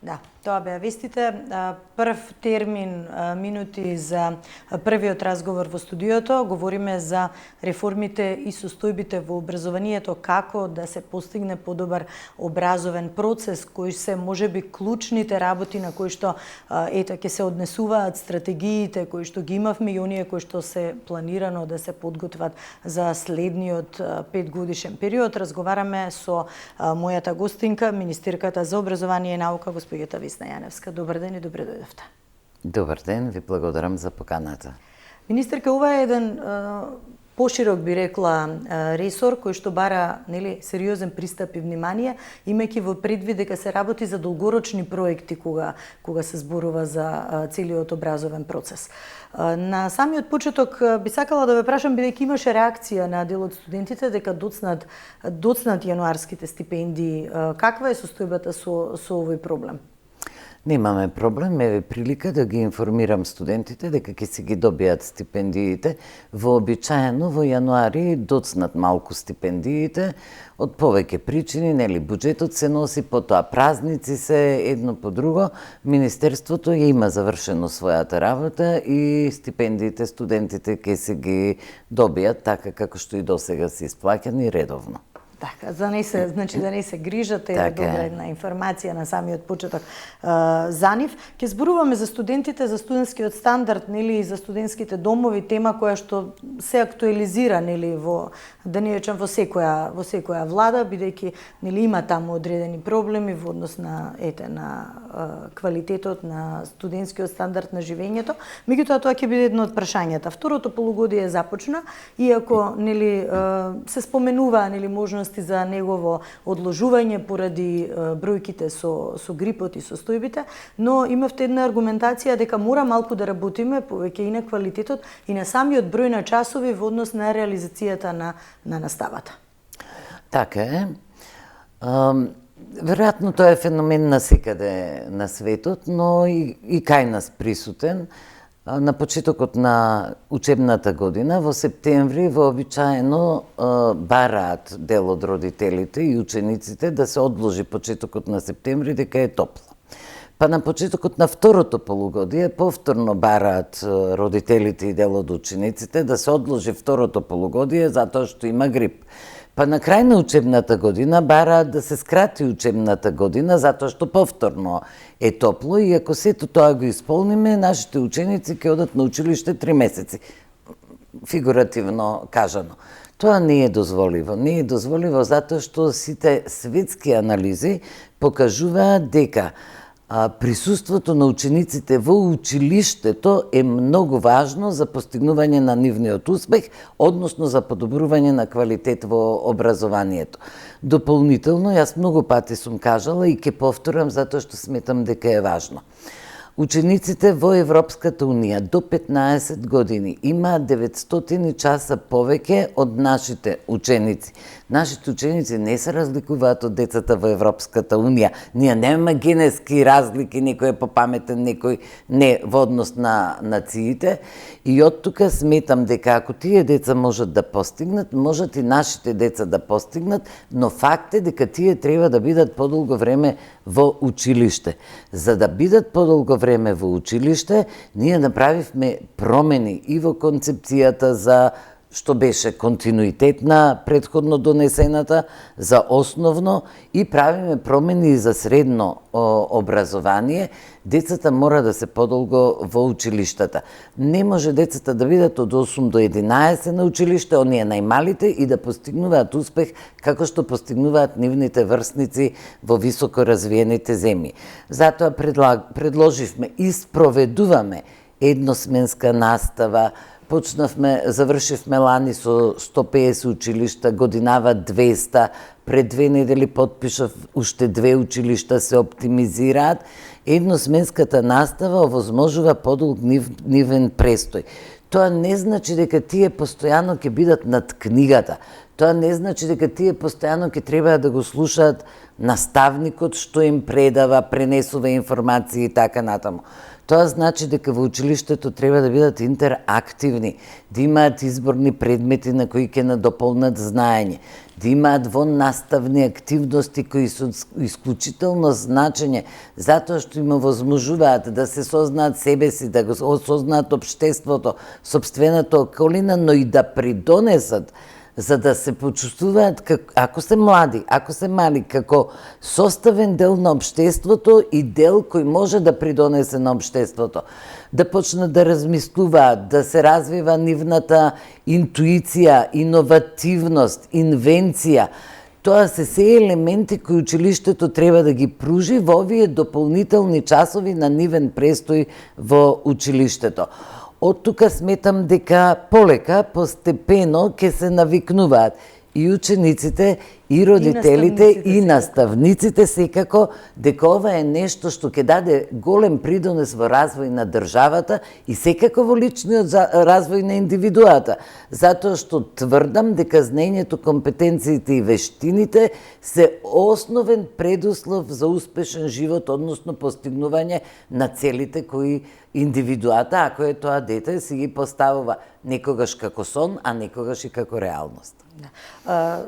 Да, тоа беа вестите. Прв термин, минути за првиот разговор во студиото. Говориме за реформите и состојбите во образованието, како да се постигне подобар образовен процес, кои се можеби клучните работи на кои што ќе се однесуваат стратегиите кои што ги имавме и оние кои што се планирано да се подготват за следниот 5-годишен период. Разговараме со мојата гостинка, министерката за образование и наука, господјата Весна Јаневска. Добар ден и добре дојдовте. Добар ден, ви благодарам за поканата. Министерка, ова е еден поширок, би рекла, ресор кој што бара сериозен пристап и внимание, имајќи во предвид дека се работи за долгорочни проекти кога се зборува за целиот образовен процес. На самиот почеток би сакала да ве прашам, бидејќи имаше реакција на дел од студентите дека доцнат јануарските стипендии, каква е состојбата со овој проблем? Немаме проблем, еве прилика да ги информирам студентите дека ќе си ги добијат стипендиите. Вообичаено во јануари доцнат малку стипендиите од повеќе причини, буџетот се носи, потоа празници се едно по друго. Министерството има завршено својата работа и стипендиите студентите ќе си ги добијат така како што и досега се исплаќани редовно. Така, да не се грижате, е добра една информација на самиот почеток за нив. Ќе зборуваме за студентите, за студентскиот стандард, и за студентските домови, тема која што се актуализира, во секоја влада, бидејќи има таму одредени проблеми во однос на квалитетот на студентскиот стандард на живењето. Меѓутоа тоа ќе биде едно од прашањата. Второто полугодие започна, иако се споменува можност за негово одложување поради бројките со грипот и состојбите, но имавте една аргументација дека мора малку да работиме повеќе и на квалитетот и на самиот број на часови во однос на реализацијата на наставата. Така е. Веројатно тоа е феномен насекаде на светот, но и кај нас присутен. На почетокот на учебната година, во септември, вообичаено бараат дел од родителите и учениците да се одложи почетокот на септември дека е топло. Па на почетокот на второто полугодие повторно бараат родителите и дел од учениците да се одложи второто полугодие затоа што има грип. Па на крај на учебната година бараат да се скрати учебната година затоа што повторно е топло и ако сето тоа го исполниме, нашите ученици ќе одат на училиште 3 месеци. Фигуративно кажано. Тоа не е дозволиво. Не е дозволиво затоа што сите светски анализи покажуваат дека присуството на учениците во училиштето е многу важно за постигнување на нивниот успех, односно за подобрување на квалитет во образованието. Дополнително, јас многу пати сум кажала и ќе повторам затоа што сметам дека е важно. Учениците во Европската Унија до 15 години имаат 900 часа повеќе од нашите ученици. Нашите ученици не се разликуваат од децата во Европската Унија. Ние немаме генетски разлики, некој е попаметен, некој не во однос на нациите. И од тука сметам дека ако тие деца можат да постигнат, можат и нашите деца да постигнат, но факт е дека тие треба да бидат подолго време во училиште. За да бидат подолго време во училиште, ние направивме промени и во концепцијата за што беше континуитет на претходно донесената, за основно и правиме промени и за средно образование. Децата мора да се подолго во училиштата. Не може децата да бидат од 8 до 11 на училиште, оние најмалите, и да постигнуваат успех како што постигнуваат нивните врсници во високо развиените земји. Затоа предложивме и спроведуваме едносменска настава. Завршивме лани со 150 училишта, годинава 200, пред 2 недели потпишав уште 2 училишта се оптимизираат. Едносменската настава овозможува подолг нивен престој. Тоа не значи дека тие постојано ќе бидат над книгата. Тоа не значи дека тие постојано ќе треба да го слушаат наставникот што им предава, пренесува информации и така натаму. Тоа значи дека во училиштето треба да бидат интерактивни, да имаат изборни предмети на кои ќе надополнат знаење, да имаат наставни активности кои се исклучително значење, затоа што им овозможуваат да се сознаат себе си, да го сознаат општеството, сопствената околина, но и да придонесат за да се почувствуваат, ако се млади, ако се мали, како составен дел на општеството и дел кој може да придонесе на општеството. Да почнат да размислуваат, да се развива нивната интуиција, иновативност, инвенција. Тоа се елементи кои училиштето треба да ги пружи во овие дополнителни часови на нивен престој во училиштето. Од тука сметам дека полека, постепено ќе се навикнуваат и учениците, и родителите, и наставниците секако, дека ова е нешто што ќе даде голем придонес во развој на државата и секако во личниот развој на индивидуата. Затоа што тврдам дека знаењето, компетенциите и вештините се основен предуслов за успешен живот, односно постигнување на целите кои индивидуата, ако е тоа дете, си ги поставува некогаш како сон, а некогаш и како реалност.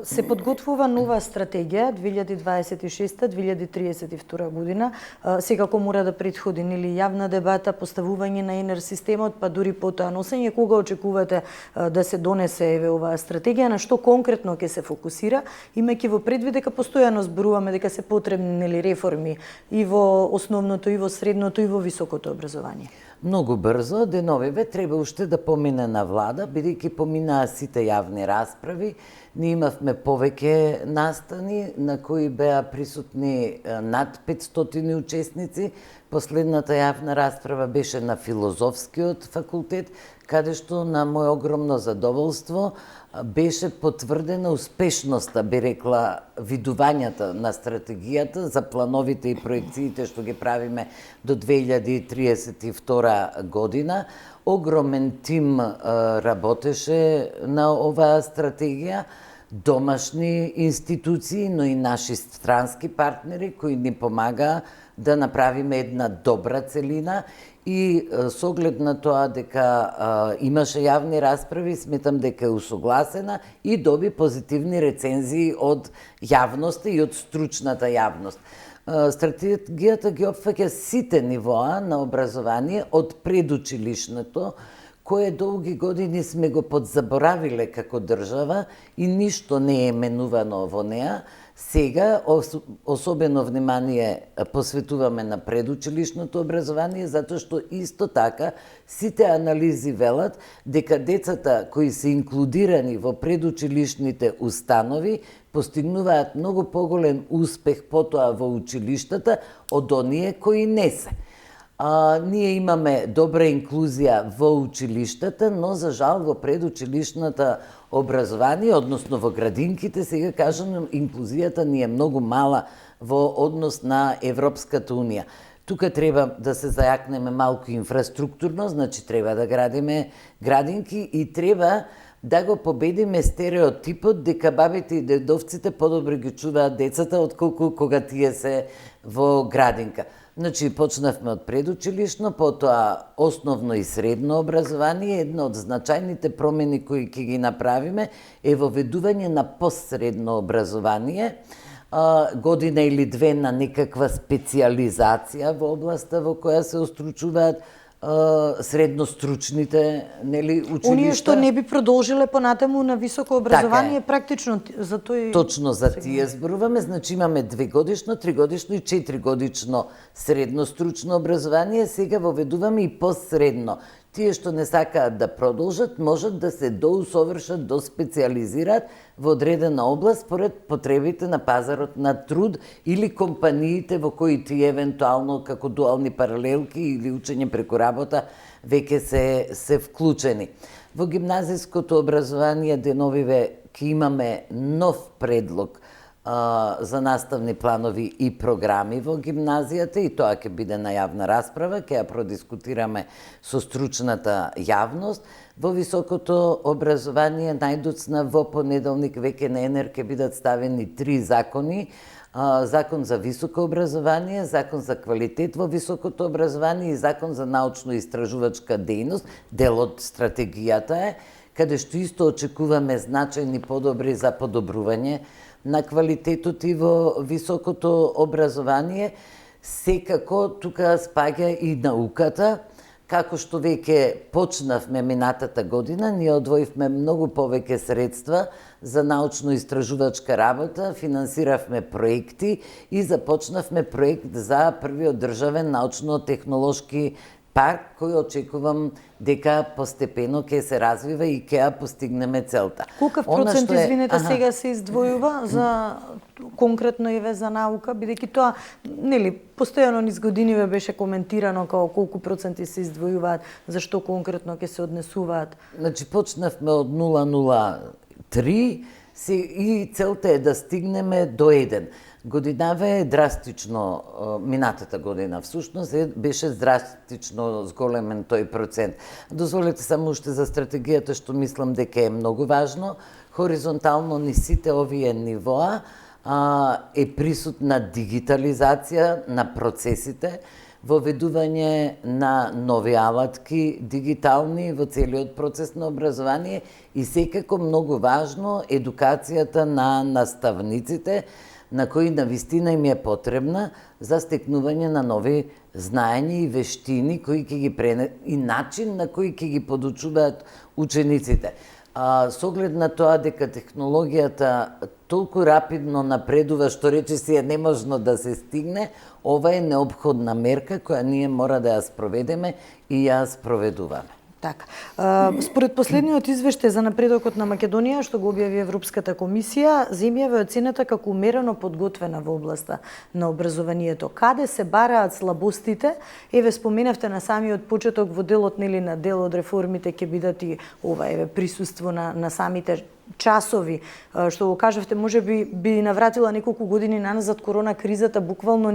Се подготвува нова стратегија 2026-2032 година. Секако мора да претходи или јавна дебата, поставување на ЕНЕР системот, па дури потоа носење. Кога очекувате да се донесе оваа стратегија, на што конкретно ќе се фокусира, имајќи во предвид дека постојано зборуваме дека се потребни реформи и во основното, и во средното, и во високото образование? Многу брзо, деновиве треба уште да помине на влада, бидејќи поминаа сите јавни расправи. Ние имавме повеќе настани на кои беа присутни над 500 учесници. Последната јавна расправа беше на Филозофскиот факултет, каде што на моје огромно задоволство беше потврдена успешноста, би рекла, видувањата на стратегијата за плановите и проекциите што ги правиме до 2032 година. Огромен тим работеше на оваа стратегија, домашни институции, но и наши странски партнери кои ни помагаа да направиме една добра целина и со оглед на тоа дека имаше јавни расправи, сметам дека е усогласена и доби позитивни рецензии од јавноста и од стручната јавност. Стратегијата ги опфаќа сите нивоа на образование од предучилишното, кое долги години сме го подзаборавиле како држава и ништо не е менувано во неа. Сега особено внимание посветуваме на предучилишното образование, затоа што исто така сите анализи велат дека децата кои се инклудирани во предучилишните установи постигнуваат многу поголем успех потоа во училиштата од оние кои не се. Ние имаме добра инклузија во училиштата, но за жал во предучилишната образование, односно во градинките, сега кажам, инклузијата ни е многу мала во однос на Европската унија. Тука треба да се зајакнеме малку инфраструктурно, значи треба да градиме градинки и треба да го победиме стереотипот дека бабите и дедовците подобро ги чуваат децата отколку кога тие се во градинка. Значи, почнавме од предучилишно, потоа основно и средно образование. Една од значајните промени кои ќе ги направиме е воведување на постсредно образование, година или две на некаква специализација во областа во која се остручуваат средностручните, нели, училишта. Оние што не би продолжиле понатаму на високо образование, практично за тој... Точно за тие зборуваме, значи имаме 2-годишно, 3-годишно и 4-годишно средностручно образование, сега воведуваме и постсредно. Тие што не сакаат да продолжат, можат да се доусовршат, доспециализираат во одредена област според потребите на пазарот на труд или компаниите во кои тие евентуално како дуални паралелки или учење преку работа веќе се вклучени. Во гимназиското образование деновиве ќе имаме нов предлог за наставни планови и програми во гимназијата и тоа ќе биде на јавна расправа, ќе ја продискутираме со стручната јавност. Во високото образование најдоцна во понеделник веќе на ЕНЕР ќе бидат ставени 3 закони. Закон за високо образование, закон за квалитет во високото образование и закон за научно-истражувачка дејност. Дел од стратегијата е, каде што исто очекуваме значајни подобри за подобрување на квалитетот и во високото образование. Секако тука спаѓа и науката. Како што веќе почнавме минатата година, ние одвоивме многу повеќе средства за научно-истражувачка работа, финансиравме проекти и започнавме проект за првиот државен научно-технолошки парк, кој очекувам дека постепено ќе се развива и ќе ја постигнеме целта. Колкав процент, извинете, сега се издвојува за конкретно еве за наука, бидејќи тоа, нели, постојано низ годиниве беше коментирано како колку проценти се издвојуваат, зашто конкретно ќе се однесуваат? Значи, почнавме од 0,03 и целта е да стигнеме до 1. Годинава е драстично, минатата година всушност беше драстично зголемен тој процент. Дозволете само уште за стратегијата што мислам дека е многу важно. Хоризонтално ни сите овие нивоа е присутна дигитализација на процесите, воведување на нови алатки дигитални во целиот процес на образование и секако многу важно едукацијата на наставниците, на кои навистина им е потребна за стекнување на нови знаења и вештини кои ќе ги и начин на кој ќе ги подучуваат учениците. Со оглед на тоа дека технологијата толку рапидно напредува што речиси е неможно да се стигне, ова е неопходна мерка која ние мора да ја спроведеме и ја спроведуваме. Така. Според последниот извештај за напредокот на Македонија, што го објави Европската комисија, земјава е оценета како умерено подготвена во областа на образованието. Каде се бараат слабостите? Еве споменавте на самиот почеток во делот, нели, на дел од реформите ќе бидат и ова еве присуство на самите часови, што го кажавте, може би навратила неколку години наназад корона кризата, буквално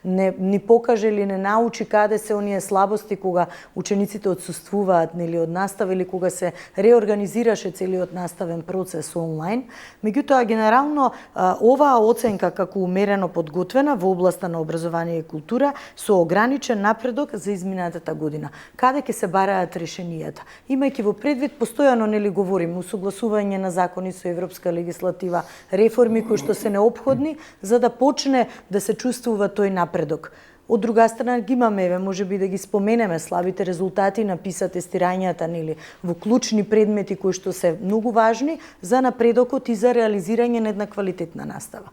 ни покаже или не научи каде се оние слабости кога учениците отсуствуваат нели од настава или кога се реорганизираше целиот наставен процес онлайн. Меѓутоа генерално оваа оценка како умерено подготвена во областа на образование и култура со ограничен напредок за изминатата година. Каде ќе се бараат решенијата? Имајќи во предвид постојано нели говориме усогласување на закони со европска легислатива, реформи кои што се неопходни за да почне да се чувствува тој напредок. Од друга страна ги имаме, еве, можеби да ги споменеме слабите резултати на PISA тестирањата нели во клучни предмети кои што се многу важни за напредокот и за реализирање на една квалитетна настава.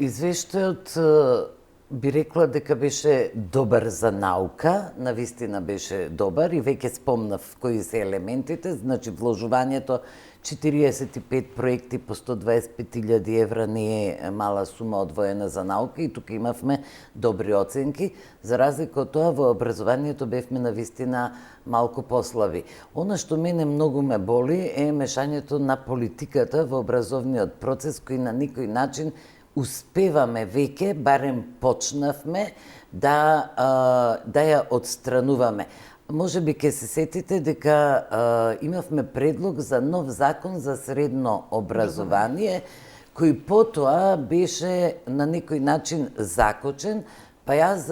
Извештајот би рекла дека беше добар за наука, навистина беше добар и веќе спомнав кои се елементите, значи вложувањето 45 проекти по 125.000 евра не е мала сума одвоена за наука и тука имавме добри оценки. За разлика од тоа, во образованието бевме навистина малку послаби. Она што мене многу ме боли е мешањето на политиката во образовниот процес, кој на никој начин успеваме веќе, барем почнавме, да ја отстрануваме. Може би ќе се сетите дека имавме предлог за нов закон за средно образование, кој потоа беше на некој начин закочен, па јас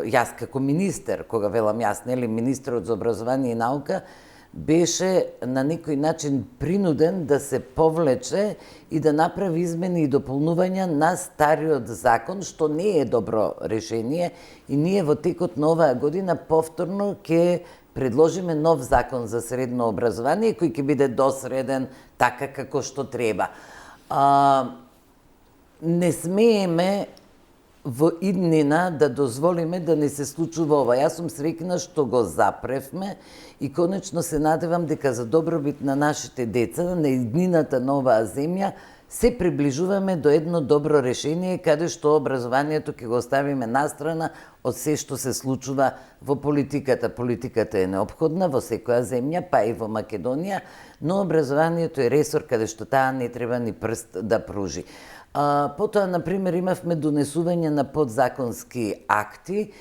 јас како министер, кога велам јас, нели, министерот за образование и наука, беше на некој начин принуден да се повлече и да направи измени и дополнувања на стариот закон, што не е добро решение и ние во текот на оваа година повторно ќе предложиме нов закон за средно образование кој ќе биде досреден така како што треба. Не смееме во иднина да дозволиме да не се случува ова. Јас сум среќна што го запревме и конечно се надевам дека за добробит на нашите деца, на иднината на оваа земја, се приближуваме до едно добро решение каде што образованието ќе го оставиме настрана од се што се случува во политиката. Политиката е неопходна во секоја земја, па и во Македонија, но образованието е ресор каде што таа не треба ни прст да пружи. Потоа, например, имавме донесување на подзаконски акти,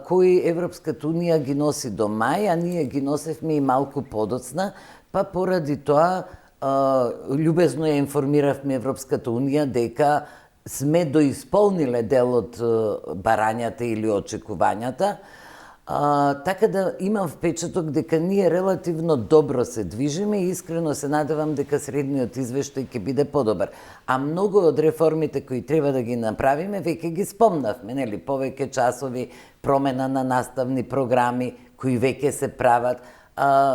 кои Европската Унија ги носи до мај, а ние ги носевме и малку подоцна, па поради тоа љубезно ја информиравме Европската Унија дека сме доисполниле дел од барањата или очекувањата, така да имам впечаток дека ние релативно добро се движиме и искрено се надевам дека средниот извештај ќе биде подобар. А многу од реформите кои треба да ги направиме, веќе ги спомнавме, нели, повеќе часови, промена на наставни програми кои веќе се прават.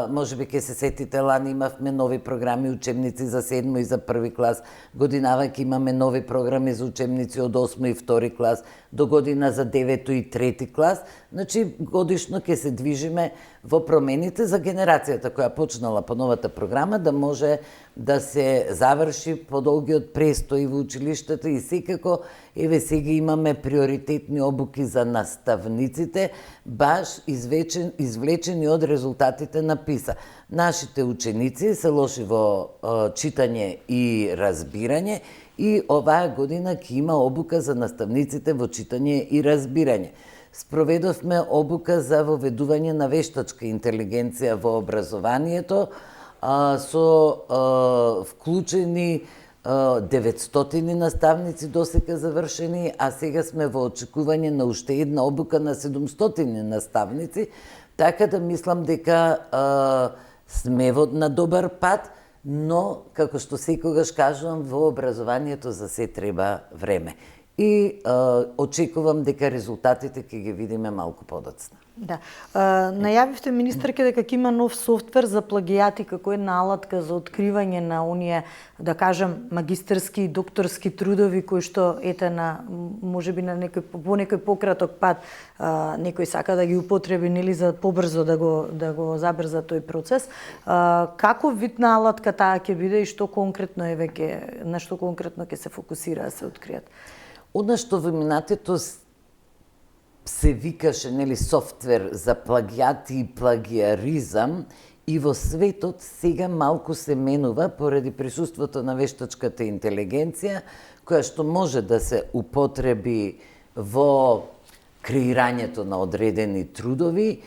Може би ќе се сетите, лани имавме нови програми, учебници за 7 и за 1 клас, годинава ќе имаме нови програми за учебници од 8 и 2 клас, до година за 9 и 3 клас, значи годишно ќе се движиме во промените за генерацијата која почнала по новата програма да може да се заврши подолгиот престој во училиштето и секако, еве сега имаме приоритетни обуки за наставниците, баш извлечени од резултатите на ПИСА. Нашите ученици се лоши во читање и разбирање и оваа година ќе има обука за наставниците во читање и разбирање. Спроведовме обука за воведување на вештачка интелигенција во образованието, со вклучени 900 наставници досега завршени, а сега сме во очекување на уште една обука на 700 наставници, така да мислам дека сме на добар пат, но, како што секогаш кажувам, во образованието за се треба време. И очекувам дека резултатите ќе ги видиме малку подоцна. Да. Најавивте, министерке, дека ќе има нов софтвер за плагијати како една алатка за откривање на оние, да кажем, магистерски и докторски трудови кои што ете на можеби на некој пократок пат некој сака да ги употреби, нели, за побрзо да го забрза тој процес. Како вид на алатка таа ќе биде и што конкретно на што конкретно ќе се фокусира да се откријат? Она што во минатото се викаше, нели, софтвер за плагијати и плагиаризам, и во светот сега малку се менува поради присуството на вештачката интелигенција, која што може да се употреби во креирањето на одредени трудови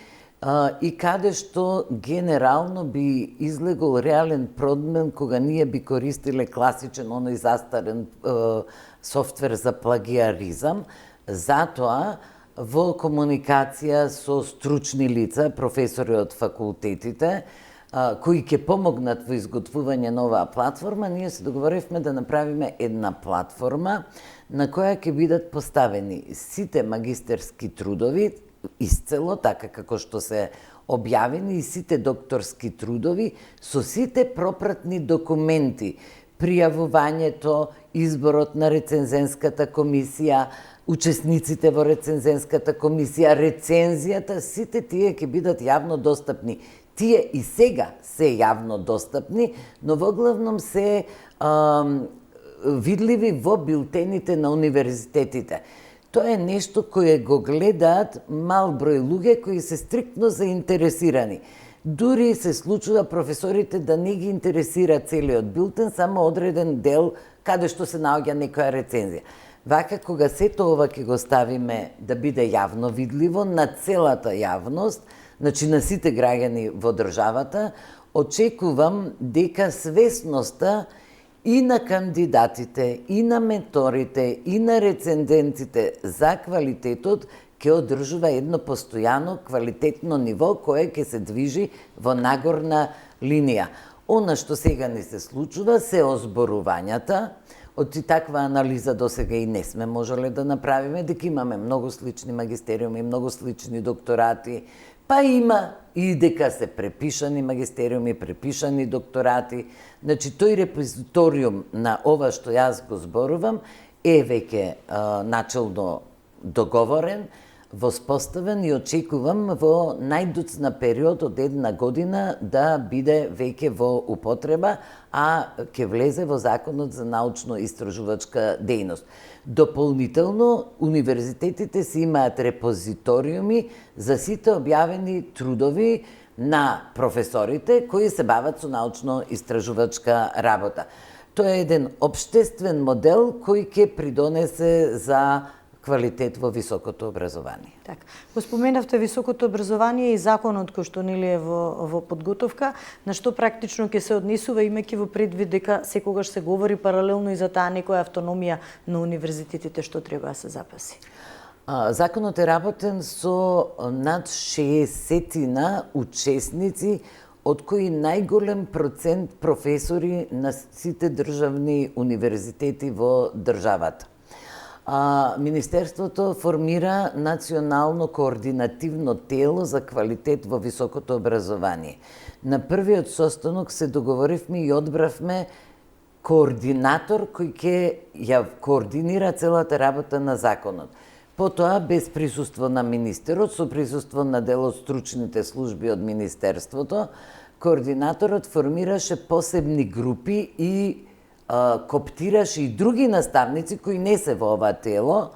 и каде што генерално би излегол реален проблем кога ние би користиле класичен, оној застарен софтвер за плагиаризам. Затоа, во комуникација со стручни лица, професори од факултетите, кои ќе помогнат во изготвување на оваа платформа, ние се договоривме да направиме една платформа на која ќе бидат поставени сите магистерски трудови, исцело, така како што се објавени, и сите докторски трудови, со сите пропратни документи, пријавувањето, изборот на рецензенската комисија, учесниците во рецензенската комисија, рецензијата, сите тие ќе бидат јавно достапни. Тие и сега се јавно достапни, но во главном се видливи во билтените на универзитетите. Тоа е нешто кое го гледаат мал број луѓе кои се стриктно заинтересирани. Дури се случува професорите да не ги интересира целиот билтен, само одреден дел каде што се наоѓа некоја рецензија. Вака, кога сето ова ќе го ставиме да биде јавно видливо на целата јавност, значи на сите граѓани во државата, очекувам дека свесноста и на кандидатите, и на менторите, и на рецендентите за квалитетот ќе одржува едно постојано квалитетно ниво кое ќе се движи во нагорна линија. Она што сега ни се случува се озборувањата. Од таква анализа до сега и не сме можеле да направиме, дека имаме многу слични магистериуми, многу слични докторати, па има и дека се препишани магистериуми, препишани докторати. Значи, тој репозиториум на ова што јас го зборувам е веќе начелно договорен, воспоставен и очекувам во најдоцна период од 1 година да биде веќе во употреба, а ќе влезе во Законот за научно-истражувачка дејност. Дополнително, универзитетите си имаат репозиториуми за сите објавени трудови на професорите кои се бават со научно-истражувачка работа. Тоа е еден општествен модел кој ќе придонесе за квалитет во високото образование. Така. Го споменавте високото образование и законот кој што нели е во подготовка, на што практично ќе се однесува, имајќи во предвид дека секогаш се говори паралелно и за таа некоја автономија на универзитетите што треба да се запаси. Законот е работен со над 60 учесници, од кои најголем процент професори на сите државни универзитети во државата. Министерството формира национално координативно тело за квалитет во високото образование. На првиот состанок се договоривме и одбравме координатор кој ќе ја координира целата работа на законот. Потоа, без присуство на министерот, со присуство на дел од стручните служби од Министерството, координаторот формираше посебни групи и коптираше и други наставници кои не се во ова тело,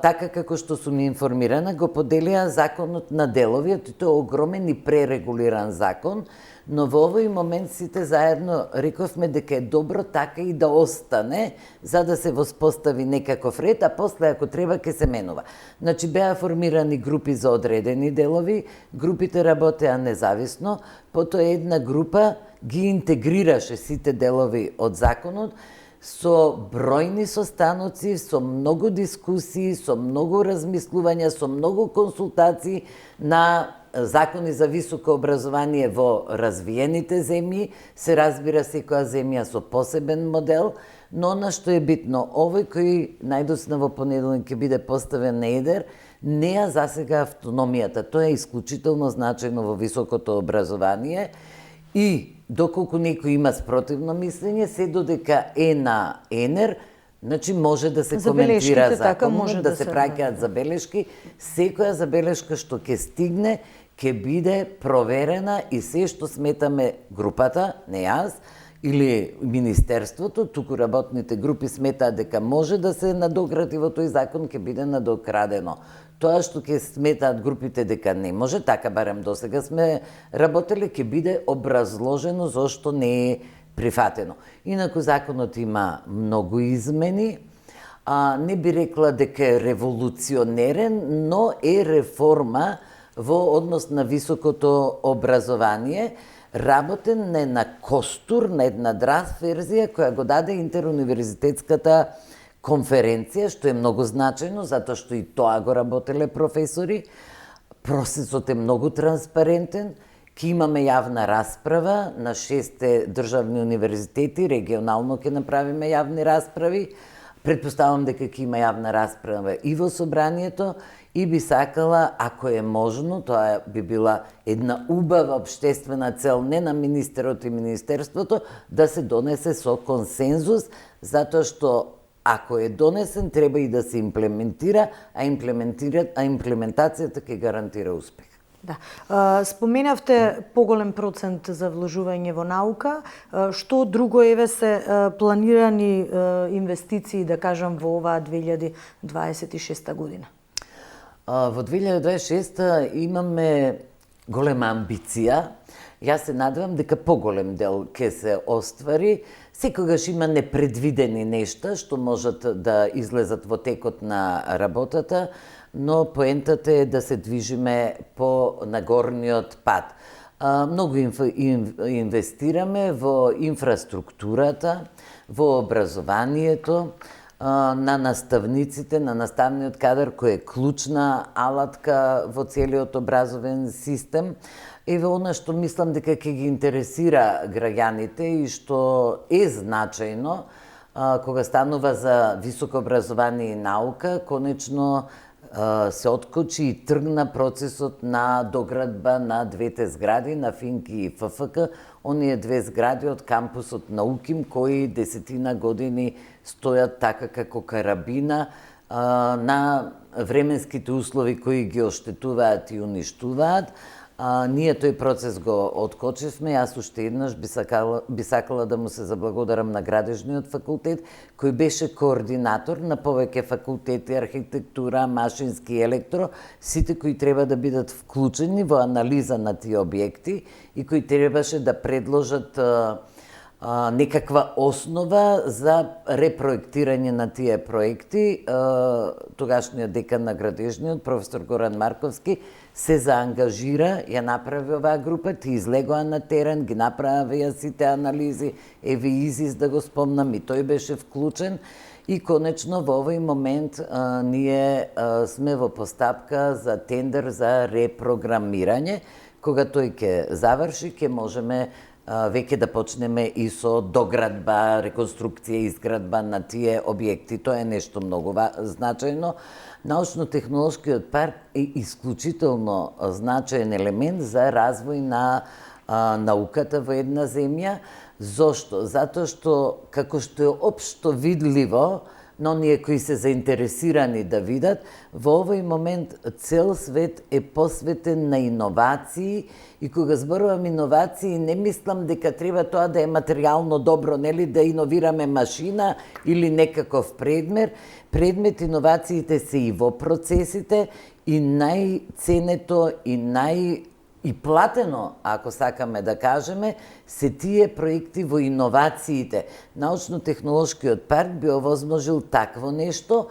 така како што сум информирана, го поделија законот на делови, и тоа е огромен и пререгулиран закон, но во овој момент сите заедно рековме дека е добро така и да остане, за да се воспостави некаков ред, а после ако треба ќе се менува. Значи беа формирани групи за одредени делови, групите работеа независно, потоа една група ги интегрираше сите делови од законот со бројни состаноци, со многу дискусии, со многу размислувања, со многу консултации на закони за високо образование во развиените земји, се разбира секоја земја со посебен модел, но на што е битно, овој кој најдоцна во понеделник ќе биде поставен на едер, неа засега автономијата. Тоа е исклучително значајно во високото образование и доколку некој има спротивно мислење, се додека е на ЕНЕР, значи може да се коментира законот, да се праќаат забелешки. Секоја забелешка што ќе стигне, ќе биде проверена и се што сметаме групата, не јас, или Министерството, туку работните групи сметаат дека може да се надогради во тој закон, ќе биде надокрадено. Тоа што ќе сметаат групите дека не може, така барем досега сме работеле, ќе биде образложено зошто не е прифатено. Инаку законот има многу измени, не би рекла дека е револуционерен, но е реформа во однос на високото образование, работен на една костур, на една драфт верзија која го даде интеруниверзитетската конференција, што е многу значајно, затоа што и тоа го работеле професори. Процесот е многу транспарентен, ќе имаме јавна расправа на 6 државни универзитети, регионално ќе направиме јавни расправи. Предпоставам дека ќе има јавна расправа и во собранието и би сакала, ако е можно, тоа би била една убава обштествена цел не на министерот и министерството, да се донесе со консензус, затоа што ако е донесен, треба и да се имплементира, а имплементацијата ќе гарантира успех. Да. Споменавте поголем процент за вложување во наука. Што друго еве се планирани инвестиции, да кажам, во оваа 2026 година? Во 2026 имаме голема амбиција. Јас се надевам дека поголем дел ќе се оствари. Секогаш има непредвидени нешта што можат да излезат во текот на работата, но поентата е да се движиме по нагорниот пат. Многу инвестираме во инфраструктурата, во образованието, на наставниците, на наставниот кадар кој е клучна алатка во целиот образовен систем. Еве она што мислам дека ќе ги интересира граѓаните и што е значајно кога станува за високо образование и наука, конечно се откочи и тргна процесот на доградба на двете згради, на ФИНК и ФФК, оние две згради од кампусот на УКИМ, кои 10 години стојат така како карабина, на временските услови кои ги оштетуваат и уништуваат. Ние тој процес го откочивме. Јас уште еднаш би сакала да му се заблагодарам на Градежниот факултет, кој беше координатор на повеќе факултети, архитектура, машински, електро, сите кои треба да бидат вклучени во анализа на тие објекти и кои требаше да предложат некаква основа за репроектирање на тие проекти. Тогашниот декан на Градежниот, професор Горан Марковски, се заангажира, ја направи оваа група, ти излегоа на терен, ги направија сите анализи, еве Изис да го спомнам, и тој беше вклучен. И конечно во овој момент ние сме во постапка за тендер за репрограмирање. Кога тој ќе заврши, ќе можеме веќе да почнеме и со доградба, реконструкција, изградба на тие објекти. Тоа е нешто многу значајно. Научно-технолошкиот парк е исклучително значаен елемент за развој на науката во една земја. Зошто? Затоа што, како што е општо видливо, но оние кои се заинтересирани да видат, во овој момент цел свет е посветен на иновации, и кога зборувам иновации, не мислам дека треба тоа да е материјално добро, нели, да иновираме машина или некаков предмет. Предмет иновациите се и во процесите, и најценето и платено, ако сакаме да кажеме, се тие проекти во иновациите. Научно-технолошкиот парк би овозможил такво нешто,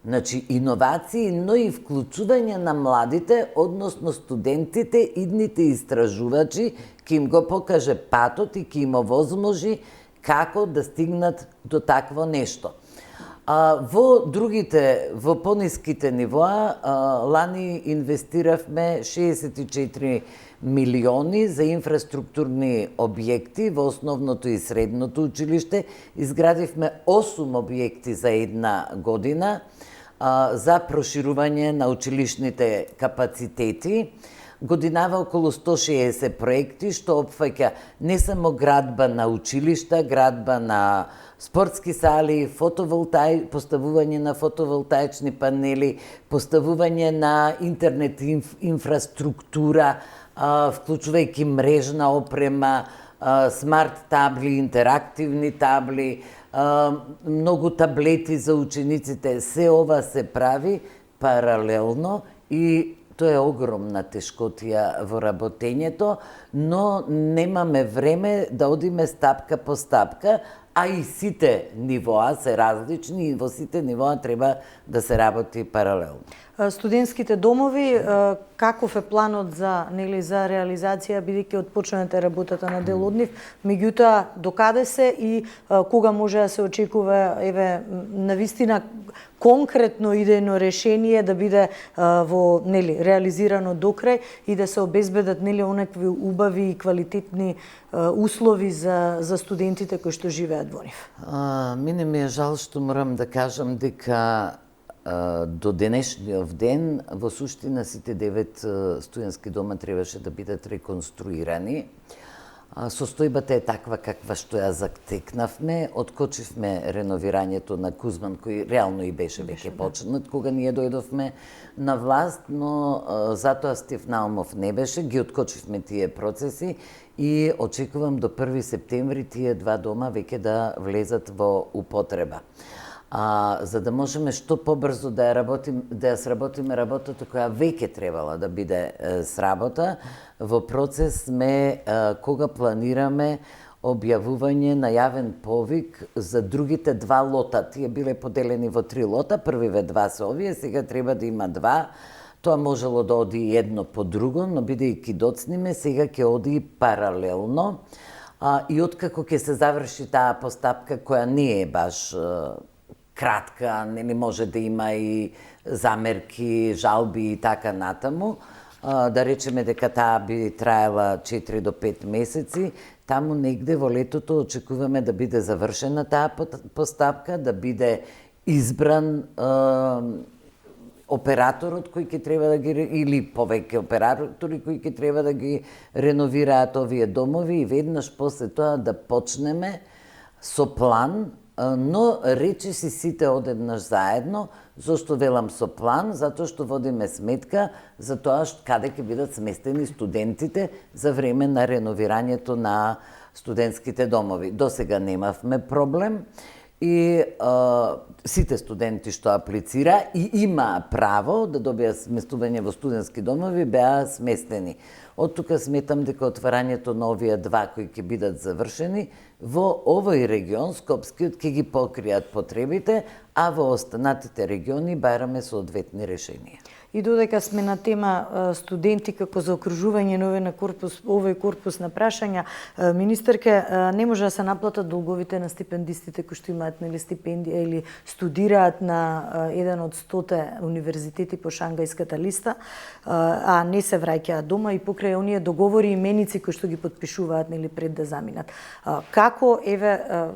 значи иновации, но и вклучување на младите, односно студентите, идните истражувачи, ќе им го покаже патот и ќе им овозможи како да стигнат до такво нешто. Во пониските нивоа, лани инвестиравме 64 милиони за инфраструктурни објекти во основното и средното училиште. Изградивме 8 објекти за една година за проширување на училишните капацитети. Годинава околу 160 проекти, што опфаќа не само градба на училишта, градба на спортски сали, поставување на фотоволтаични панели, поставување на интернет инфраструктура, вклучувајќи мрежна опрема, смарт табли, интерактивни табли, многу таблети за учениците. Се ова се прави паралелно и тоа е огромна тешкотија во работењето, но немаме време да одиме стапка по стапка, а и сите нивоа се различни и во сите нивоа треба да се работи паралелно. Студентските домови, каков е планот за реализација, бидејќи отпочнете работата на дел од нив, меѓутоа докаде се и кога може да се очекува навистина конкретно идејно решение да биде реализирано до крај и да се обезбедат онакви убави и квалитетни услови за студентите кои што живеат во нив? Мене ми е жал што морам да кажам дека до денешниот ден во суштина сите 9 студентски дома требаше да бидат реконструирани. Состојбата е таква каква што ја затекнавме. Откочивме реновирањето на Кузман, кој реално и беше веќе почнат кога ние дојдовме на власт, но затоа Стеф Наумов не беше. Ги откочивме тие процеси и очекувам до 1 септември тие 2 дома веќе да влезат во употреба. За да можеме што побрзо да ја сработиме работата која веќе требала да биде сработа, во процес сме кога планираме објавување на јавен повик за другите 2 лота. Тие биле поделени во 3 лота, првиве 2 се овие, сега треба да има 2. Тоа можело да оди едно по друго, но бидејќи доцниме, сега ќе оди паралелно. И откако ќе се заврши таа постапка која не е баш кратка, не може да има и замерки, жалби и така натаму. Да речеме дека таа би траела 4 до 5 месеци, таму негде во летото очекуваме да биде завршена таа постапка, да биде избран операторот кој ќе треба да ги, или повеќе оператори кои ќе треба да ги реновираат овие домови, и веднаш после тоа да почнеме со план но речиси сите одеднаш заедно. Зошто велам со план? Затоа што водиме сметка за тоа каде ќе бидат сместени студентите за време на реновирањето на студентските домови. До сега немавме проблем и сите студенти што аплицира и имаа право да добијат сместување во студентски домови беа сместени. Од тука сметам дека отварањето на овие два кои ќе бидат завршени во овој регион, Скопскиот, ќе ги покријат потребите, а во останатите региони бараме соодветни решенија. И додека сме на тема студенти како заокружување на овој корпус на прашања, министерке, не може да се наплатат долговите на стипендистите кои што имаат стипендија или студираат на еден од 100 универзитети по Шангајската листа, а не се враќаат дома и покрај оние договори и меници кои што ги потпишуваат пред да заминат. Како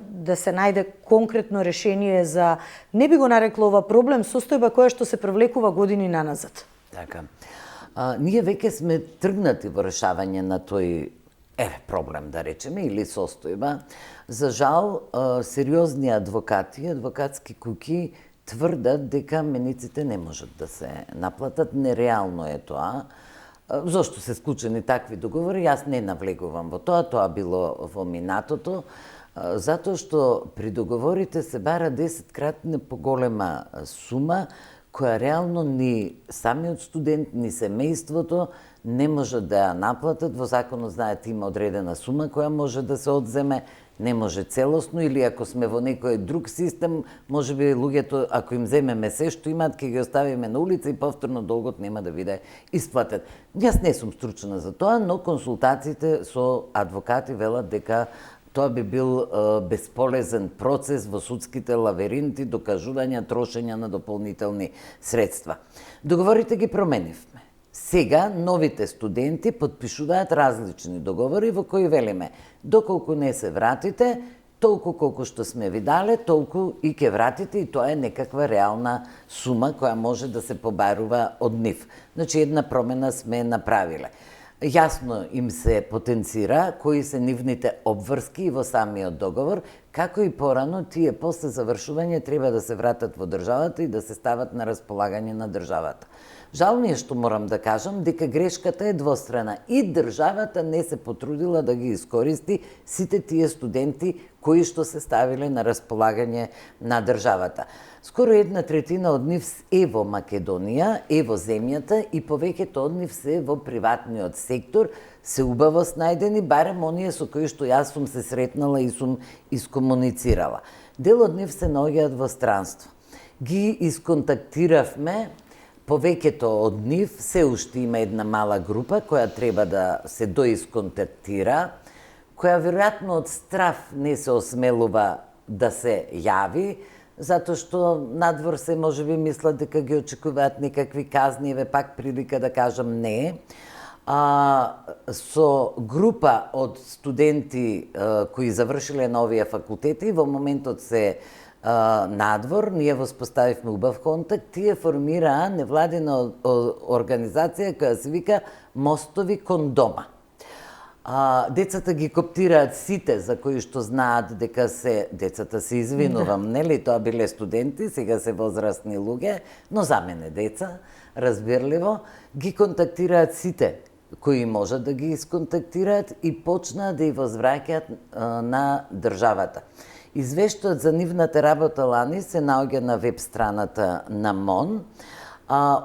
да се најде конкретно решение за, не би го нарекла ова проблем, состојба која што се провлекува години наназад? Така. Ние веќе сме тргнати во решавање на тој проблем, да речеме, или состојба. За жал, сериозни адвокати, адвокатски куќи тврдат дека мениците не можат да се наплатат. Нереално е тоа. Зошто се склучени такви договори? Јас не навлегувам во тоа. Тоа било во минатото. Затоа што при договорите се бара 10-кратно поголема сума, која реално ни самиот студент, ни семејството не може да ја наплатат. Во законот, знаете, има одредена сума која може да се одземе, не може целосно, или ако сме во некој друг систем, може би луѓето, ако им земеме се што имаат, ќе ги оставиме на улица и повторно долгот нема да биде исплатен. Јас не сум стручна за тоа, но консултациите со адвокати велат дека тоа би бил бесполезен процес во судските лавиринти, докажувања, трошење на дополнителни средства. Договорите ги променивме. Сега новите студенти потпишуваат различни договори во кои велиме доколку не се вратите, толку колку што сме ви дале, толку и ќе вратите, и тоа е некаква реална сума која може да се побарува од нив. Значи, една промена сме направиле. Јасно им се потенцира кои се нивните обврски и во самиот договор, како и порано тие после завршување треба да се вратат во државата и да се стават на располагање на државата. Жал ми е што морам да кажам дека грешката е двострана и државата не се потрудила да ги искористи сите тие студенти кои што се ставиле на располагање на државата. Скоро 1/3 од нив е во Македонија, е во земјата и повеќето од нив се во приватниот сектор, се убаво снајдени, барем оние со кои што јас сум се сретнала и сум искомуницирала. Дел од нив се наоѓаат во странство. Ги исконтактиравме, повеќето од нив, се уште има една мала група која треба да се доисконтактира, која веројатно од страф не се осмелува да се јави, затоа што надвор се можеби мислат дека ги очекуваат некакви казни, пак прилика да кажам не. Со група од студенти кои завршиле на овие факултети, во моментот се надвор, ние воспоставивме убав контакт, тие формираа невладина организација која се вика Мостови кон дома. Децата ги коптираат сите за кои што знаат дека децата се извинувам, нели, тоа биле студенти, сега се возрастни луѓе, но за мене деца, разбирливо, ги контактираат сите кои можат да ги исконтактираат и почнаа да ја возвраќаат на државата. Извештаот за нивната работа лани се наоѓа на веб страната на МОН,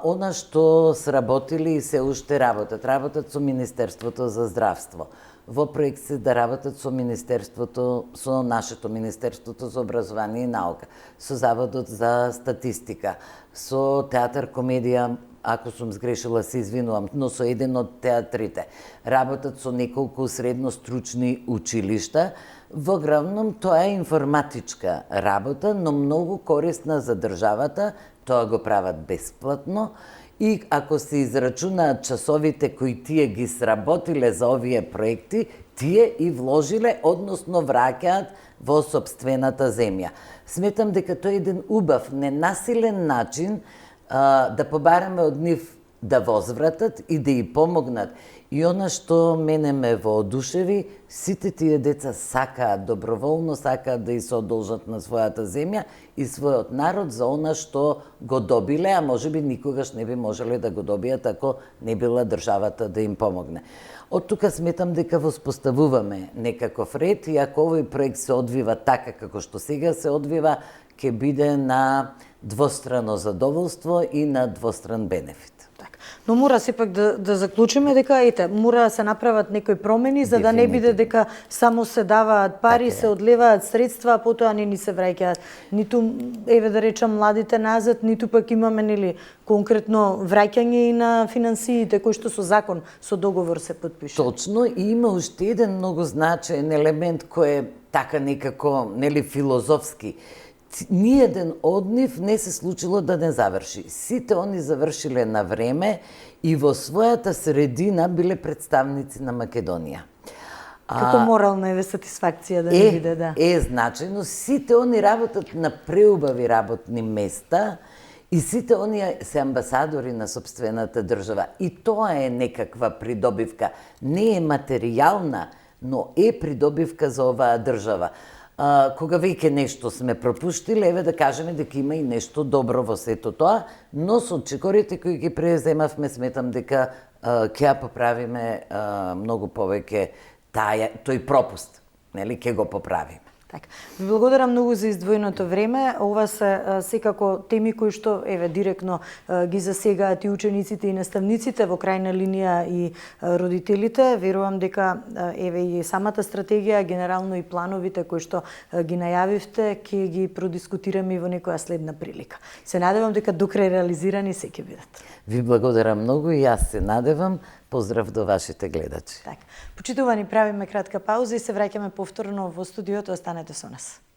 она што сработили и се уште работат со Министерството за здравство. Во проект се да работат со Министерството, со нашето Министерството за образование и наука, со Заводот за статистика, со театар комедија, ако сум сгрешила се извинувам, но со еден од театрите. Работат со неколку средно-стручни училишта. Во главном тоа е информатичка работа, но многу корисна за државата. Тоа го прават бесплатно и ако се израчунаат часовите кои тие ги сработиле за овие проекти, тие и вложиле, односно враќаат во сопствената земја. Сметам дека тоа е еден убав, ненасилен начин да побараме од нив да возвратат и да и помогнат. И она што мене ме воодушеви, сите тие деца сакаат, доброволно сакаат да и се одолжат на својата земја и својот народ за она што го добиле, а можеби никогаш не би можеле да го добијат ако не била државата да им помогне. Од тука сметам дека воспоставуваме некаков ред и ако овој проект се одвива така како што сега се одвива, ќе биде на двострано задоволство и на двостран бенефит. Но мора сепак да заклучиме дека мора да се направат некои промени за да не биде дека само се даваат пари, се одлеваат средства, а потоа ни се враќаат. Ниту да речам младите назад, ниту пак имаме конкретно враќање и на финансиите кои што со закон, со договор се потпише. Точно, и има уште еден многу значаен елемент кој е така некако филозофски. Ниеден од нив не се случило да не заврши. Сите они завршиле на време и во својата средина биле представници на Македонија. Како морална сатисфакција да не биде, да. Значајно, сите они работат на преубави работни места и сите они се амбасадори на сопствената држава. И тоа е некаква придобивка. Не е материјална, но е придобивка за оваа држава. Кога веќе нешто сме пропуштиле, да кажеме дека има и нешто добро во сето тоа, но со чекорите кои ги преземавме, сметам дека ќе ја поправиме многу повеќе тој пропуст, нели, ќе го поправиме. Така. Ви благодарам многу за издвоеното време. Ова се секако теми кои што директно ги засегаат и учениците и наставниците, во крајна линија и родителите. Верувам дека и самата стратегија, генерално и плановите кои што ги најавивте, ќе ги продискутираме и во некоја следна прилика. Се надевам дека до крај реализирани се ќе бидат. Ви благодарам многу и јас се надевам. Поздрав до вашите гледачи. Почитувани, правиме кратка пауза и се враќаме повторно во студиото. Останете со нас.